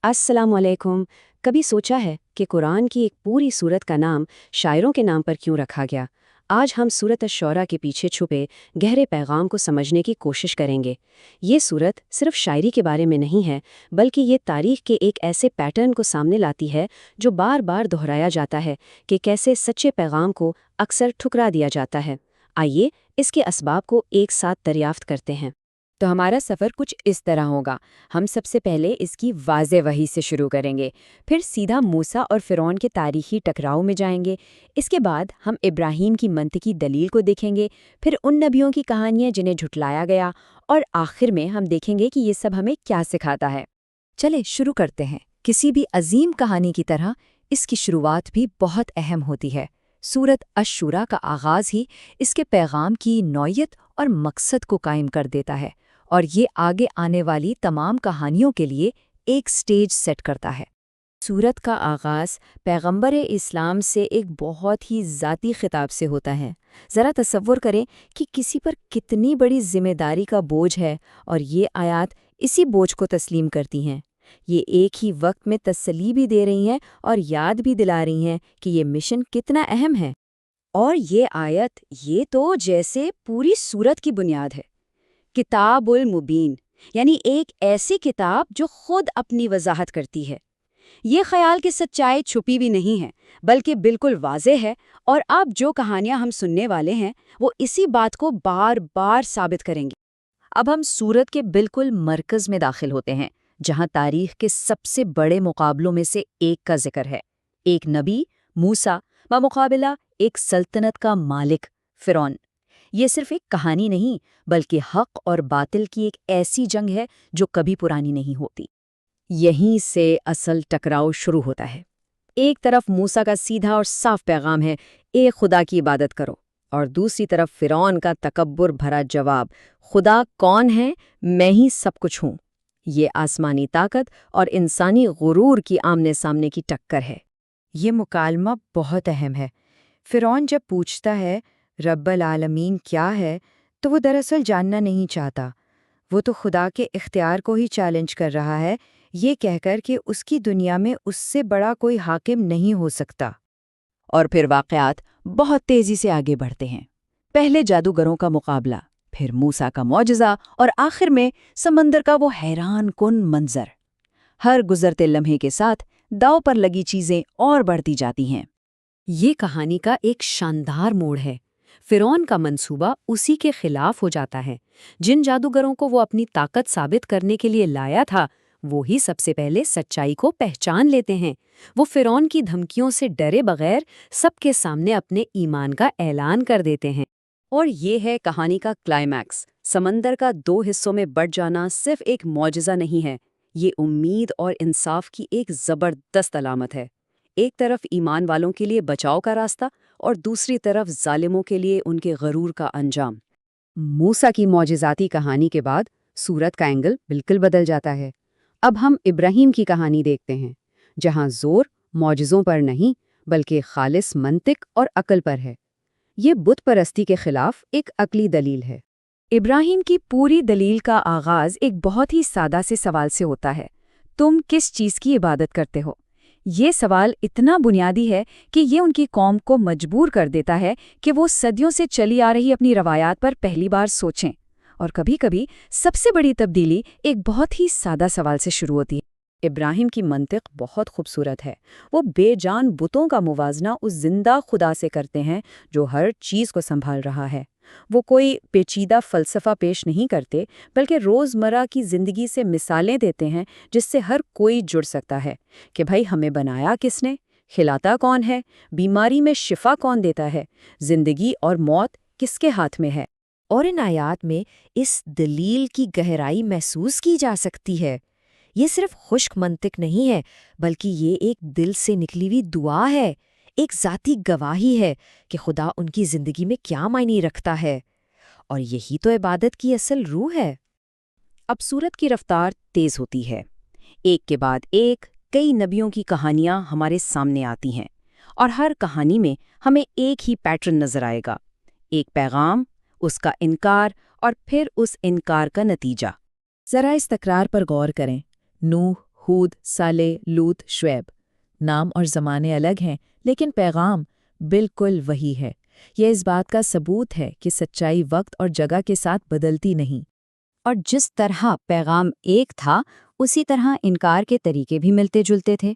अस्सलामुअलैकुम। कभी सोचा है कि कुरान की एक पूरी सूरत का नाम शायरों के नाम पर क्यों रखा गया? आज हम सूरत अश-शौरा के पीछे छुपे गहरे पैगाम को समझने की कोशिश करेंगे। ये सूरत सिर्फ शायरी के बारे में नहीं है, बल्कि ये तारीख के एक ऐसे पैटर्न को सामने लाती है जो बार बार दोहराया जाता है कि कैसे सच्चे पैगाम को अक्सर ठुकरा दिया जाता है। आइए इसके असबाब को एक साथ दरियाफ्त करते हैं। तो हमारा सफ़र कुछ इस तरह होगा। हम सबसे पहले इसकी वाज़े वही से शुरू करेंगे, फिर सीधा मूसा और फ़िरौन के तारीख़ी टकराव में जाएंगे। इसके बाद हम इब्राहीम की मंतकी दलील को देखेंगे, फिर उन नबियों की कहानियाँ जिन्हें झुठलाया गया, और आखिर में हम देखेंगे कि ये सब हमें क्या सिखाता है। चले शुरू करते हैं। किसी भी अजीम कहानी की तरह इसकी शुरुआत भी बहुत अहम होती है। सूरत अश-शूरा का आगाज़ ही इसके पैगाम की नौयत और मकसद को कायम कर देता है, और ये आगे आने वाली तमाम कहानियों के लिए एक स्टेज सेट करता है। सूरत का आगाज़ पैगंबर इस्लाम से एक बहुत ही ज़ाती खिताब से होता है। ज़रा तसव्वुर करें कि किसी पर कितनी बड़ी जिम्मेदारी का बोझ है, और ये आयत इसी बोझ को तस्लीम करती हैं। ये एक ही वक्त में तसल्ली भी दे रही हैं और याद भी दिला रही हैं कि ये मिशन कितना अहम है। और ये आयत ये तो जैसे पूरी सूरत की बुनियाद है। किताबुल मुबीन, यानी एक ऐसी किताब जो खुद अपनी वजाहत करती है। ये ख्याल कि सच्चाई छुपी भी नहीं है, बल्कि बिल्कुल वाज़ेह है, और अब जो कहानियां हम सुनने वाले हैं वो इसी बात को बार बार साबित करेंगी। अब हम सूरत के बिल्कुल मरकज़ में दाखिल होते हैं, जहां तारीख के सबसे बड़े मुकाबलों में से एक का जिक्र है। एक नबी मूसा बमुकाबिला एक सल्तनत का मालिक फ़िरौन। ये सिर्फ एक कहानी नहीं, बल्कि हक और बातिल की एक ऐसी जंग है जो कभी पुरानी नहीं होती। यहीं से असल टकराव शुरू होता है। एक तरफ मूसा का सीधा और साफ पैगाम है, एक खुदा की इबादत करो, और दूसरी तरफ फ़िरौन का तकब्बुर भरा जवाब, खुदा कौन है, मैं ही सब कुछ हूँ। ये आसमानी ताकत और इंसानी गुरूर की आमने सामने की टक्कर है। ये मुकालमा बहुत अहम है। फ़िरौन जब पूछता है रब्बल आलमीन क्या है, तो वो दरअसल जानना नहीं चाहता। वो तो खुदा के इख्तियार को ही चैलेंज कर रहा है, ये कहकर कि उसकी दुनिया में उससे बड़ा कोई हाकिम नहीं हो सकता। और फिर वाक़यात बहुत तेज़ी से आगे बढ़ते हैं। पहले जादूगरों का मुकाबला, फिर मूसा का मौजज़ा, और आखिर में समंदर का वो हैरान कुन मंजर। हर गुजरते लम्हे के साथ दांव पर लगी चीज़ें और बढ़ती जाती हैं। ये कहानी का एक शानदार मोड़ है। फ़िरौन का मंसूबा उसी के खिलाफ हो जाता है। जिन जादूगरों को वो अपनी ताकत साबित करने के लिए लाया था, वो ही सबसे पहले सच्चाई को पहचान लेते हैं। वो फ़िरौन की धमकियों से डरे बगैर सबके सामने अपने ईमान का ऐलान कर देते हैं। और ये है कहानी का क्लाइमैक्स। समंदर का 2 हिस्सों में बट जाना सिर्फ एक मौजज़ा नहीं है, ये उम्मीद और इंसाफ की एक ज़बरदस्त अलामत है। एक तरफ ईमान वालों के लिए बचाव का रास्ता, और दूसरी तरफ जालिमों के लिए उनके गरूर का अंजाम। मूसा की मौजिज़ाती कहानी के बाद सूरत का एंगल बिल्कुल बदल जाता है। अब हम इब्राहीम की कहानी देखते हैं, जहां जोर मौजिज़ों पर नहीं, बल्कि खालिस मंतिक और अकल पर है। ये बुत परस्ती के खिलाफ एक अकली दलील है। इब्राहीम की पूरी दलील का आगाज़ एक बहुत ही सादा से सवाल से होता है, तुम किस चीज़ की इबादत करते हो? ये सवाल इतना बुनियादी है कि ये उनकी कौम को मजबूर कर देता है कि वो सदियों से चली आ रही अपनी रवायात पर पहली बार सोचें। और कभी-कभी सबसे बड़ी तब्दीली एक बहुत ही सादा सवाल से शुरू होती है। इब्राहीम की मंतिक बहुत खूबसूरत है। वो बेजान बुतों का मुवाजना उस जिंदा खुदा से करते हैं जो हर चीज़ को संभाल रहा है। वो कोई पेचीदा फ़लसफ़ा पेश नहीं करते, बल्कि रोज़मर्रा की ज़िंदगी से मिसालें देते हैं जिससे हर कोई जुड़ सकता है कि भाई हमें बनाया किसने, खिलाता कौन है, बीमारी में शिफा कौन देता है, ज़िंदगी और मौत किसके हाथ में है। और इन आयात में इस दलील की गहराई महसूस की जा सकती है। ये सिर्फ खुश्क मंतिक नहीं है, बल्कि ये एक दिल से निकली हुई दुआ है, एक ज़ाती गवाही है कि खुदा उनकी ज़िंदगी में क्या मायने रखता है। और यही तो इबादत की असल रूह है। अब सूरत की रफ्तार तेज़ होती है। एक के बाद एक कई नबियों की कहानियां हमारे सामने आती हैं, और हर कहानी में हमें एक ही पैटर्न नजर आएगा। एक पैगाम, उसका इनकार, और फिर उस इनकार का नतीजा। ज़रा इस तकरार पर गौर करें। नूह, ہود، صالح، لوط، شعیب۔ نام اور زمانے الگ ہیں لیکن پیغام بالکل وہی ہے۔ یہ اس بات کا ثبوت ہے کہ سچائی وقت اور جگہ کے ساتھ بدلتی نہیں۔ اور جس طرح پیغام ایک تھا اسی طرح انکار کے طریقے بھی ملتے جلتے تھے۔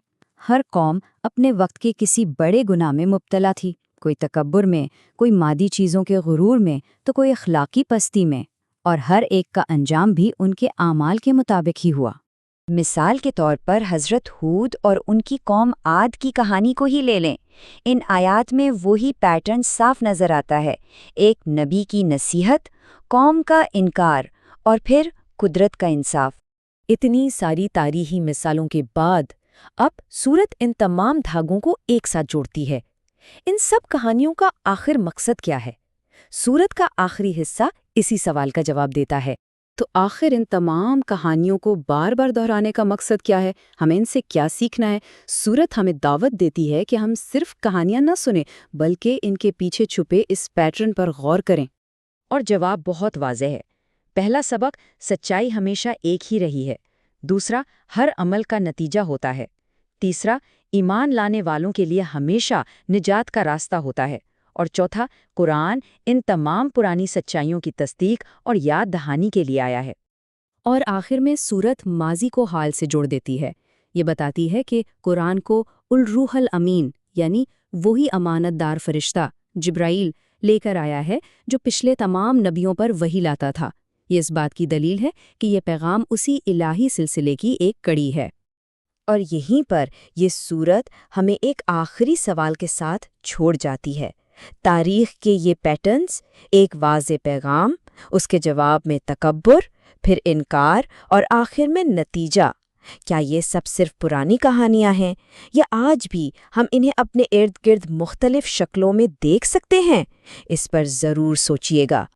ہر قوم اپنے وقت کے کسی بڑے گناہ میں مبتلا تھی، کوئی تکبر میں، کوئی مادی چیزوں کے غرور میں، تو کوئی اخلاقی پستی میں، اور ہر ایک کا انجام بھی ان کے اعمال کے مطابق ہی ہوا۔ مثال کے طور پر حضرت ہود اور ان کی قوم عاد کی کہانی کو ہی لے لیں۔ ان آیات میں وہی پیٹرن صاف نظر آتا ہے، ایک نبی کی نصیحت، قوم کا انکار، اور پھر قدرت کا انصاف۔ اتنی ساری تاریخی مثالوں کے بعد اب سورت ان تمام دھاگوں کو ایک ساتھ جوڑتی ہے۔ ان سب کہانیوں کا آخر مقصد کیا ہے؟ سورت کا آخری حصہ اسی سوال کا جواب دیتا ہے۔ تو آخر ان تمام کہانیوں کو بار بار دہرانے کا مقصد کیا ہے؟ ہمیں ان سے کیا سیکھنا ہے؟ سورت ہمیں دعوت دیتی ہے کہ ہم صرف کہانیاں نہ سنیں بلکہ ان کے پیچھے چھپے اس پیٹرن پر غور کریں۔ اور جواب بہت واضح ہے۔ پہلا سبق، سچائی ہمیشہ ایک ہی رہی ہے۔ دوسرا، ہر عمل کا نتیجہ ہوتا ہے۔ تیسرا، ایمان لانے والوں کے لیے ہمیشہ نجات کا راستہ ہوتا ہے۔ اور چوتھا، قرآن ان تمام پرانی سچائیوں کی تصدیق اور یاد دہانی کے لیے آیا ہے۔ اور آخر میں سورت ماضی کو حال سے جوڑ دیتی ہے۔ یہ بتاتی ہے کہ قرآن کو الروح الامین یعنی وہی امانت دار فرشتہ جبرائیل لے کر آیا ہے جو پچھلے تمام نبیوں پر وحی لاتا تھا۔ یہ اس بات کی دلیل ہے کہ یہ پیغام اسی الہی سلسلے کی ایک کڑی ہے۔ اور یہیں پر یہ سورت ہمیں ایک آخری سوال کے ساتھ چھوڑ جاتی ہے۔ تاریخ کے یہ پیٹرنز، ایک واضح پیغام، اس کے جواب میں تکبر، پھر انکار اور آخر میں نتیجہ، کیا یہ سب صرف پرانی کہانیاں ہیں یا آج بھی ہم انہیں اپنے ارد گرد مختلف شکلوں میں دیکھ سکتے ہیں؟ اس پر ضرور سوچیے گا۔